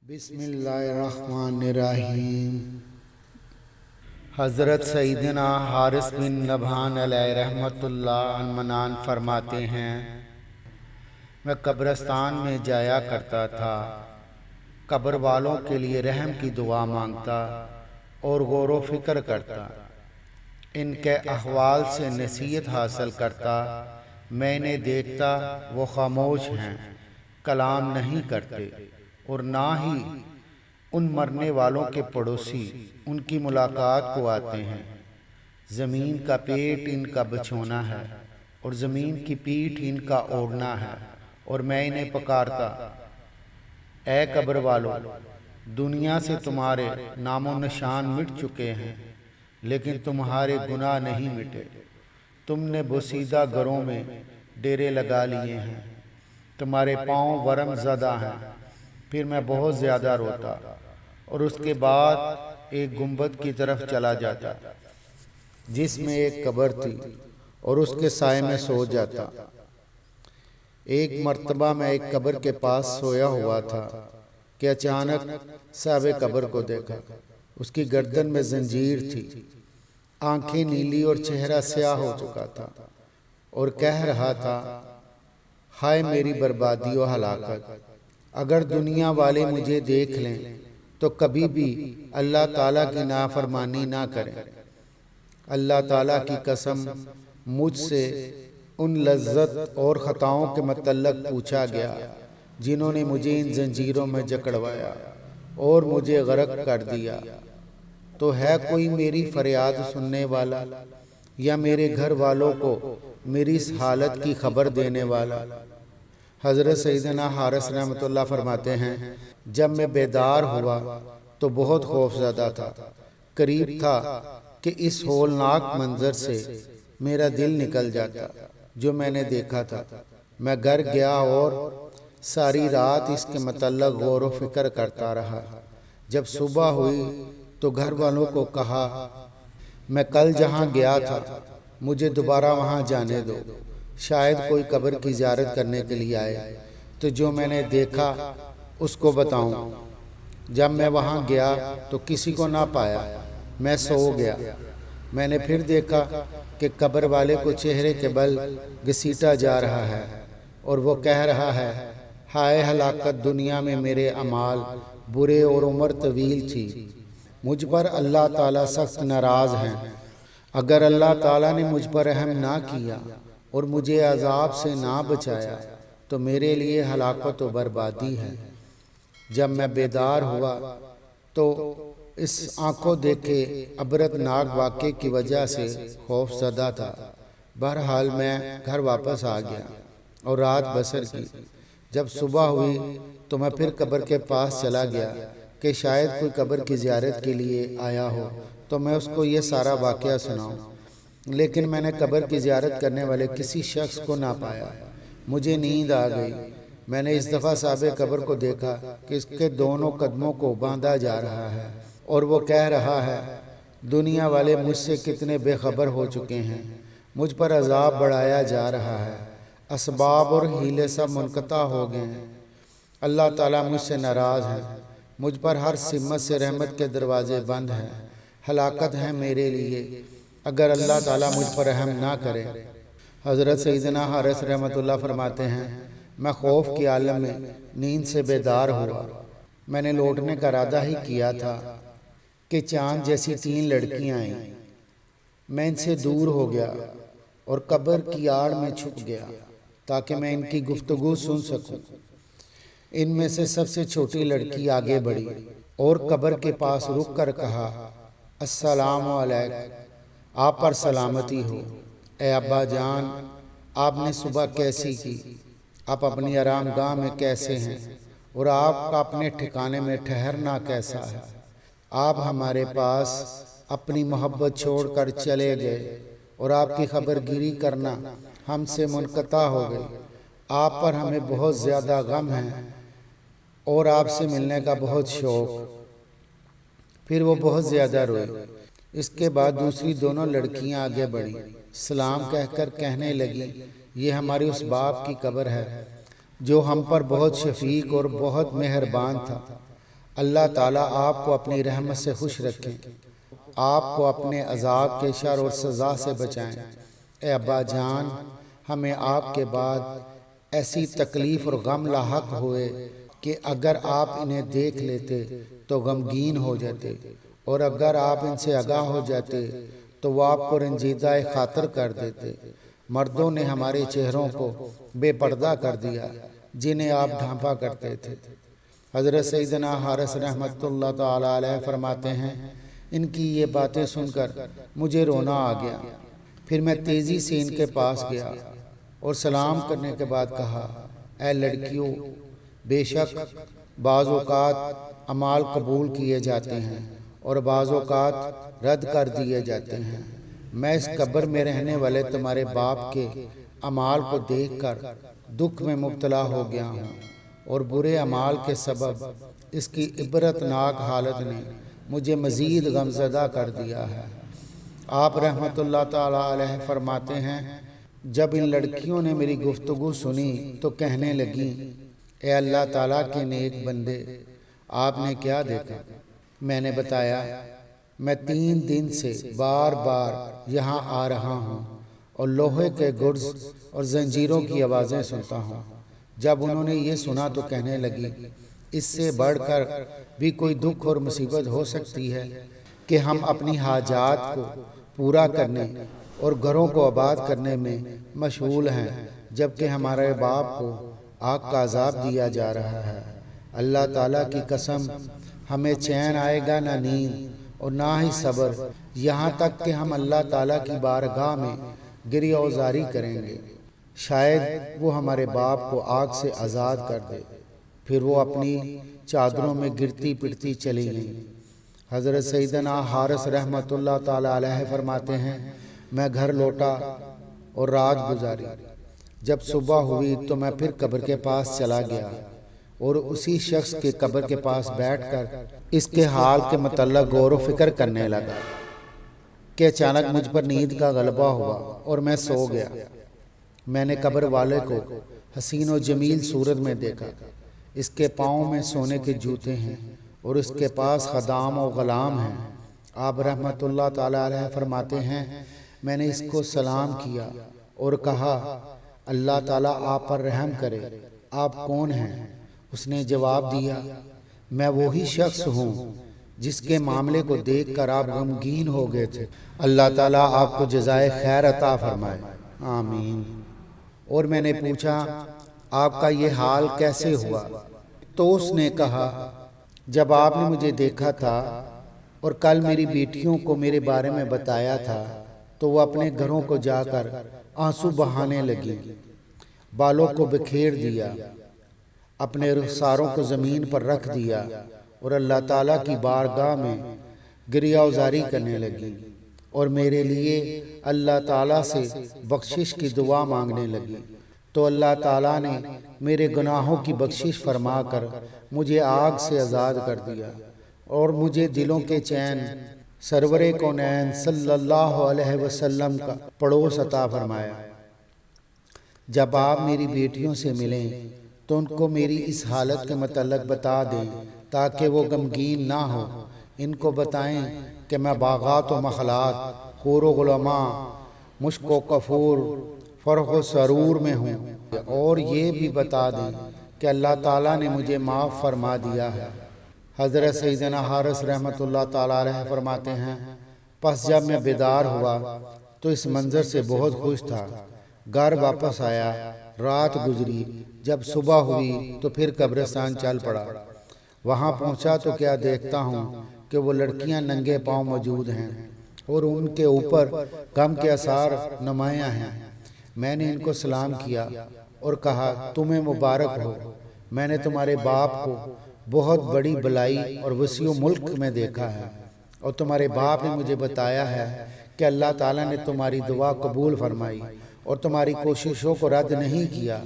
بسم اللہ الرحمن الرحیم۔ حضرت سیدنا حارث بن نبہان علیہ رحمت اللہ عنان فرماتے ہیں، میں قبرستان میں جایا کرتا تھا، قبر والوں کے لیے رحم کی دعا مانگتا اور غور و فکر کرتا، ان کے احوال سے نصیحت حاصل کرتا۔ میں نے دیکھتا وہ خاموش ہیں، کلام نہیں کرتے اور نہ ہی ان مرنے والوں کے پڑوسی ان کی ملاقات کو آتے ہیں۔ زمین کا پیٹ ان کا بچھونا ہے اور زمین کی پیٹھ ان کا اوڑھنا ہے، اور میں انہیں پکارتا، اے قبر والوں، دنیا سے تمہارے نام و نشان مٹ چکے ہیں، لیکن تمہارے گناہ نہیں مٹے۔ تم نے بوسیدہ گھروں میں ڈیرے لگا لیے ہیں، تمہارے پاؤں ورم زدہ ہیں۔ پھر میں بہت زیادہ روتا اور اس کے بعد ایک گنبد کی طرف چلا جاتا جس میں ایک قبر تھی اور اس کے سائے میں سو جاتا۔ ایک مرتبہ میں ایک قبر کے پاس سویا ہوا تھا کہ اچانک صاحب قبر کو دیکھا۔ اس کی گردن میں زنجیر تھی، آنکھیں نیلی اور چہرہ سیاہ ہو چکا تھا، اور کہہ رہا تھا، ہائے میری بربادی و ہلاکت! اگر دنیا والے مجھے دیکھ لیں تو کبھی بھی اللہ تعالیٰ کی نافرمانی نہ کریں۔ اللہ تعالیٰ کی قسم، مجھ سے ان لذت اور خطاؤں کے متعلق پوچھا گیا جنہوں نے مجھے ان زنجیروں میں جکڑوایا اور مجھے غرق کر دیا، تو ہے کوئی میری فریاد سننے والا یا میرے گھر والوں کو میری اس حالت کی خبر دینے والا؟ حضرت سیدنا حارث رحمۃ اللہ فرماتے ہیں، جب میں بیدار ہوا تو بہت خوف زدہ تھا۔ قریب تھا کہ اس ہولناک منظر سے میرا دل نکل جاتا جو میں نے دیکھا تھا۔ میں گھر گیا اور ساری رات اس کے متعلق غور و فکر کرتا رہا۔ جب صبح ہوئی تو گھر والوں کو کہا، میں کل جہاں گیا تھا مجھے دوبارہ وہاں جانے دو، شاید کوئی قبر کی زیارت کرنے کے لیے آئے تو جو میں نے دیکھا اس کو بتاؤں۔ جب میں وہاں گیا تو کسی کو نہ پایا، میں سو گیا۔ میں نے پھر دیکھا کہ قبر والے کو چہرے کے بل گھسیٹا جا رہا ہے اور وہ کہہ رہا ہے، ہائے ہلاکت! دنیا میں میرے اعمال برے اور عمر طویل تھی، مجھ پر اللہ تعالیٰ سخت ناراض ہیں۔ اگر اللہ تعالیٰ نے مجھ پر رحم نہ کیا اور مجھے عذاب سے نہ بچایا تو میرے لیے ہلاکت و بربادی ہے۔ جب میں بیدار ہوا تو اس آنکھوں دیکھے عبرتناک واقعے کی وجہ سے خوف زدہ تھا۔ بہرحال میں گھر واپس آ گیا اور رات بسر کی۔ جب صبح ہوئی تو میں پھر قبر کے پاس چلا گیا کہ شاید کوئی قبر کی زیارت کے لیے آیا ہو تو میں اس کو یہ سارا واقعہ سناؤں، لیکن میں نے قبر کی زیارت کرنے والے کسی شخص کو نہ پایا۔ مجھے نیند آ گئی۔ میں نے اس دفعہ صاحب قبر کو دیکھا کہ اس کے دونوں قدموں کو باندھا جا رہا ہے اور وہ کہہ رہا ہے، دنیا والے مجھ سے کتنے بے خبر ہو چکے ہیں، مجھ پر عذاب بڑھایا جا رہا ہے، اسباب اور ہیلے سب منقطع ہو گئے ہیں، اللہ تعالیٰ مجھ سے ناراض ہے، مجھ پر ہر سمت سے رحمت کے دروازے بند ہیں، ہلاکت ہے میرے لیے اگر اللہ تعالیٰ مجھ پر رحم نہ کرے۔ حضرت سیدنا حارث رحمۃ اللہ فرماتے ہیں، میں خوف کے عالم میں نیند سے بیدار ہوا۔ میں نے لوٹنے کا ارادہ ہی کیا تھا کہ چاند جیسی 3 لڑکیاں آئیں۔ میں ان سے دور ہو گیا اور قبر کی آڑ میں چھپ گیا تاکہ میں ان کی گفتگو سن سکوں۔ ان میں سے سب سے چھوٹی لڑکی آگے بڑھی اور قبر کے پاس رک کر کہا، السلام علیکم، آپ پر سلامتی ہو، اے ابا جان، آپ نے صبح کیسی کی؟ آپ اپنی آرام گاہ میں کیسے ہیں اور آپ کا اپنے ٹھکانے میں ٹھہرنا کیسا ہے؟ آپ ہمارے پاس اپنی محبت چھوڑ کر چلے گئے اور آپ کی خبر گیری کرنا ہم سے منقطع ہو گئی۔ آپ پر ہمیں بہت زیادہ غم ہے اور آپ سے ملنے کا بہت شوق۔ پھر وہ بہت زیادہ روئی۔ اس کے بعد دوسری دونوں لڑکیاں آگے بڑھیں، سلام کہہ کر کہنے لگیں، یہ ہماری اس باپ کی قبر ہے جو ہم پر بہت شفیق اور بہت مہربان تھا۔ اللہ تعالیٰ آپ کو اپنی رحمت سے خوش رکھیں، آپ کو اپنے عذاب کے شر اور سزا سے بچائیں۔ اے ابا جان، ہمیں آپ کے بعد ایسی تکلیف اور غم لاحق ہوئے کہ اگر آپ انہیں دیکھ لیتے تو غمگین ہو جاتے، اور اگر آپ ان سے آگاہ ہو جاتے تو وہ آپ کو رنجیدہ خاطر کر دیتے۔ مردوں نے ہمارے چہروں کو بے پردہ کر دیا جنہیں آپ ڈھانپا کرتے تھے۔ حضرت سیدنا حارث رحمۃ اللہ تعالی علیہ فرماتے ہیں، ان کی یہ باتیں سن کر مجھے رونا آ گیا۔ پھر میں تیزی سے ان کے پاس گیا اور سلام کرنے کے بعد کہا، اے لڑکیوں، بے شک بعض اوقات اعمال قبول کیے جاتے ہیں اور بعض اوقات رد کر دیے جاتے ہیں۔ میں اس قبر میں رہنے والے تمہارے باپ کے اعمال کو دیکھ کر دکھ میں مبتلا ہو گیا ہوں، اور برے اعمال کے سبب اس کی عبرتناک حالت نے مجھے مزید غمزدہ کر دیا ہے۔ آپ رحمۃ اللہ تعالی علیہ فرماتے ہیں، جب ان لڑکیوں نے میری گفتگو سنی تو کہنے لگیں، اے اللہ تعالیٰ کے نیک بندے، آپ نے کیا دیکھا؟ میں نے بتایا، میں 3 دن سے بار بار یہاں آ رہا ہوں اور لوہے کے گرز اور زنجیروں کی آوازیں سنتا ہوں۔ جب انہوں نے یہ سنا تو کہنے لگی، اس سے بڑھ کر بھی کوئی دکھ اور مصیبت ہو سکتی ہے کہ ہم اپنی حاجات کو پورا کرنے اور گھروں کو آباد کرنے میں مشغول ہیں، جبکہ ہمارے باپ کو آگ کا عذاب دیا جا رہا ہے۔ اللہ تعالیٰ کی قسم، ہمیں چین آئے گا نہ نیند اور نہ ہی صبر، یہاں تک کہ ہم اللہ تعالیٰ کی بارگاہ میں گریہ وزاری کریں گے۔ شاید وہ ہمارے باپ کو آگ سے آزاد کر دے۔ پھر وہ اپنی چادروں میں گرتی پڑتی چلی گئیں۔ حضرت سیدنا حارث رحمۃ اللہ تعالی علیہ فرماتے ہیں، میں گھر لوٹا اور رات گزاری۔ جب صبح ہوئی تو میں پھر قبر کے پاس چلا گیا اور اسی شخص کے قبر کے پاس بیٹھ کر اس کے حال کے متعلق غور و فکر کرنے لگا کہ اچانک مجھ پر نیند کا غلبہ ہوا اور میں سو گیا۔ میں نے قبر والے کو حسین و جمیل صورت میں دیکھا۔ اس کے پاؤں میں سونے کے جوتے ہیں اور اس کے پاس خدام و غلام ہیں۔ آپ رحمۃ اللہ تعالی علیہ فرماتے ہیں، میں نے اس کو سلام کیا اور کہا، اللہ تعالیٰ آپ پر رحم کرے، آپ کون ہیں؟ اس نے جواب دیا، میں وہی شخص ہوں جس کے معاملے کو دیکھ کر آپ غمگین ہو گئے تھے۔ اللہ تعالیٰ آپ کو جزائے خیر عطا فرمائے، آمین۔ اور میں نے پوچھا، آپ کا یہ حال کیسے ہوا؟ تو اس نے کہا، جب آپ نے مجھے دیکھا تھا اور کل میری بیٹیوں کو میرے بارے میں بتایا تھا تو وہ اپنے گھروں کو جا کر آنسو بہانے لگی، بالوں کو بکھیر دیا، اپنے رخساروں کو زمین پر رکھ دیا اور اللہ تعالیٰ کی بارگاہ میں گریہ وزاری کرنے لگی اور میرے لیے اللہ تعالیٰ سے بخشش کی دعا مانگنے لگی۔ تو اللہ تعالیٰ نے میرے گناہوں کی بخشش فرما کر مجھے آگ سے آزاد کر دیا اور مجھے دلوں کے چین سرور کونین صلی اللہ علیہ وسلم کا پڑوس عطا فرمایا۔ جب آپ میری بیٹیوں سے ملیں تو ان کو میری اس حالت کے متعلق بتا دیں تاکہ وہ غمگین نہ ہو۔ ان کو بتائیں کہ میں باغات و مخلات، خور و غلماء، مشک و کفور، فرح و سرور میں ہوں، اور یہ بھی بتا دیں کہ اللہ تعالیٰ نے مجھے معاف فرما دیا ہے۔ حضرت سیدنا حارث رحمۃ اللہ تعالیٰ علیہ فرماتے ہیں، پس جب میں بیدار ہوا تو اس منظر سے بہت خوش تھا۔ گھر واپس آیا، رات گزری، جب صبح ہوئی تو پھر قبرستان چل پڑا۔ وہاں پہنچا تو کیا دیکھتا ہوں کہ وہ لڑکیاں ننگے پاؤں موجود ہیں اور ان کے اوپر غم کے آثار نمایاں ہیں۔ میں نے ان کو سلام کیا اور کہا، تمہیں مبارک ہو، میں نے تمہارے باپ کو بہت بڑی بلائی اور وسیع ملک میں دیکھا ہے، اور تمہارے باپ نے مجھے بتایا ہے کہ اللہ تعالیٰ نے تمہاری دعا قبول فرمائی اور تمہاری کوششوں کو رد نہیں کیا،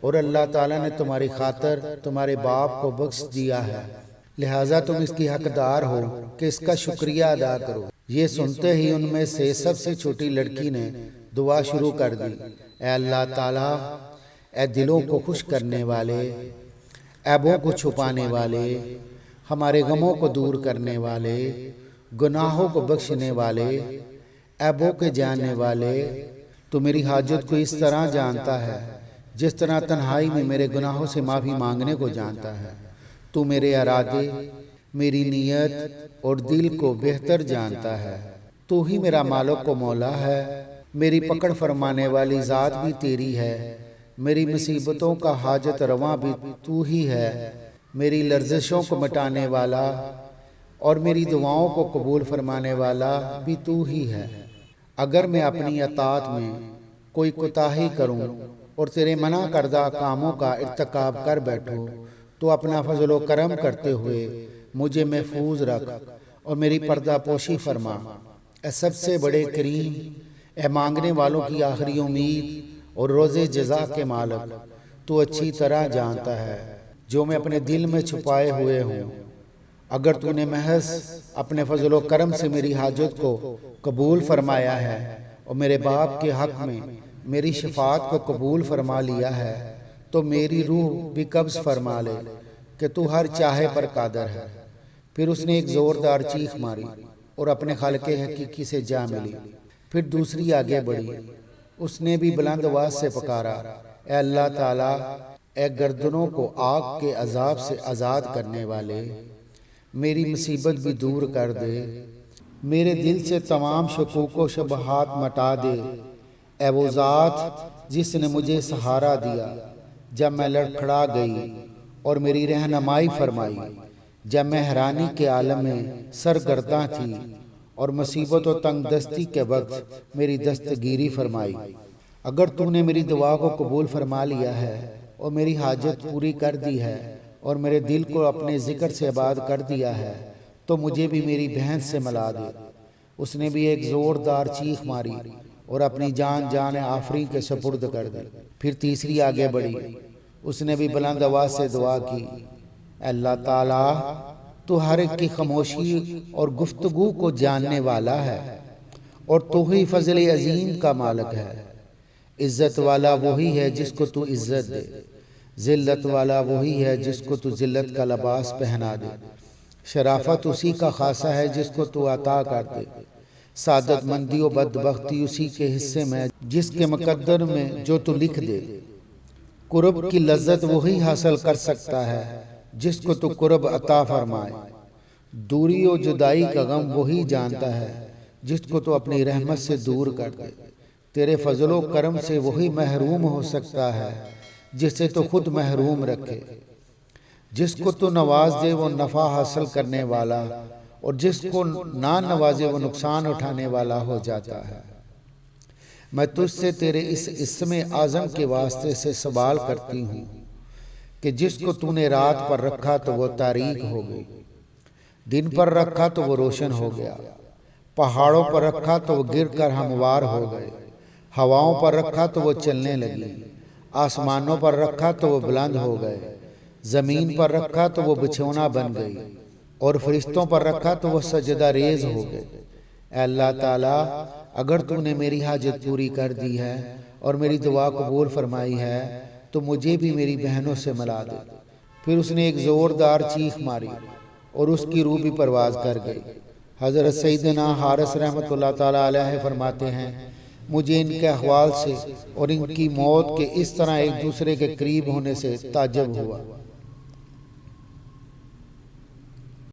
اور اللہ تعالیٰ نے تمہاری خاطر تمہارے باپ کو بخش دیا ہے، لہٰذا تم اس کی حقدار ہو کہ اس کا شکریہ ادا کرو۔ یہ سنتے ہی ان میں سے سب سے چھوٹی لڑکی نے دعا شروع کر دی، اے اللہ تعالیٰ، اے دلوں کو خوش کرنے والے، عیبوں کو چھپانے والے، ہمارے غموں کو دور کرنے والے، گناہوں کو بخشنے والے، عیبوں کے جاننے والے، تو میری حاجت کو اس طرح جانتا ہے جس طرح تنہائی میں میرے گناہوں سے معافی مانگنے کو جانتا ہے۔ تو میرے ارادے، میری نیت اور دل کو بہتر جانتا ہے۔ تو ہی میرا مالک و مولا ہے، میری پکڑ فرمانے والی ذات بھی تیری ہے، میری مصیبتوں کا حاجت رواں بھی تو ہی ہے، میری لرزشوں کو مٹانے والا اور میری دعاؤں کو قبول فرمانے والا بھی تو ہی ہے۔ اگر میں اپنی اطاعت میں کوئی کوتاہی کروں اور تیرے منع کردہ کاموں کا ارتکاب کر بیٹھوں تو اپنا فضل و کرم کرتے ہوئے مجھے محفوظ رکھ اور میری پردہ پوشی فرما۔ اے سب سے بڑے کریم، اے مانگنے والوں کی آخری امید اور روز جزا کے مالک، تو اچھی طرح جانتا ہے جو میں اپنے دل میں چھپائے ہوئے ہوں۔ اگر تو نے محض اپنے فضل و کرم سے میری حاجت کو قبول فرمایا ہے اور میرے باپ کے حق میں میری شفاعت کو قبول فرما لیا ہے تو میری روح بھی قبض فرما لے کہ تو ہر چاہے پر قادر ہے۔ پھر اس نے ایک زوردار چیخ ماری اور اپنے خالق حقیقی سے جا ملی۔ پھر دوسری آگے بڑھی، اس نے بھی بلند آواز سے پکارا، اے اللہ تعالیٰ، اے گردنوں کو آگ کے عذاب سے آزاد کرنے والے، میری مصیبت بھی دور کر دے، میرے دل سے تمام شکوک و شبہات مٹا دے۔ اے وہ ذات جس نے مجھے سہارا دیا جب میں لڑکھڑا گئی اور میری رہنمائی فرمائی جب میں حیرانی کے عالم میں سرگرداں تھی اور مصیبت و تنگ دستی کے وقت میری دستگیری فرمائی۔ اگر تو نے میری دعا کو قبول فرما لیا ہے اور میری حاجت پوری کر دی ہے اور میرے دل کو اپنے ذکر سے آباد کر دیا ہے تو مجھے بھی میری بہن سے ملا دے۔ اس نے بھی ایک زوردار چیخ ماری اور اپنی جان آفرین کے سپرد کر دی۔ پھر تیسری آگے بڑھی، اس نے بھی بلند آواز سے دعا کی، اے اللہ تعالیٰ، تو ہر ایک کی خاموشی اور گفتگو کو جاننے والا ہے اور تو ہی فضل عظیم کا مالک ہے۔ عزت والا وہی ہے جس کو تو عزت دے، ذلت والا وہی ہے جس کو تو ذلت کا لباس پہنا دے، شرافت اسی کا خاصہ ہے جس کو تو عطا کر دے، سعادت مندی و بدبختی اسی کے حصے میں جس کے مقدر میں جو تو لکھ دے، قرب کی لذت وہی حاصل کر سکتا ہے جس کو تو قرب عطا فرمائے، دوری و جدائی کا غم وہی جانتا ہے جس کو تو اپنی رحمت سے دور کر دے، تیرے فضل و کرم سے وہی محروم ہو سکتا ہے جسے تو خود محروم رکھے، جس کو تو نواز دے وہ نفع حاصل کرنے والا اور جس کو نہ نوازے وہ نقصان اٹھانے والا ہو جاتا ہے۔ میں تجھ سے تیرے اس اسم اعظم کے واسطے سے سوال کرتی ہوں کہ جس کو تو نے رات پر رکھا تو وہ تاریک ہو گئی، دن پر رکھا تو وہ روشن ہو گیا، پہاڑوں پر رکھا تو وہ گر کر ہموار ہو گئے، ہواؤں پر رکھا تو وہ چلنے لگی، آسمانوں پر رکھا تو وہ بلند ہو گئے، زمین پر رکھا تو وہ بچھونا بن گئی، اور فرشتوں پر رکھا تو وہ سجدہ ریز ہو گئے۔ اے اللہ تعالیٰ، اگر تو نے میری حاجت پوری کر دی ہے اور میری دعا قبول فرمائی ہے تو مجھے بھی میری بہنوں سے ملا دے۔ پھر اس نے ایک زوردار چیخ ماری اور اس کی روح بھی پرواز کر گئی۔ حضرت سیدنا حارث رحمۃ اللہ تعالیٰ علیہ فرماتے ہیں، مجھے ان کے احوال سے اور ان کی موت کے اس طرح ایک دوسرے کے قریب ہونے سے تعجب ہوا۔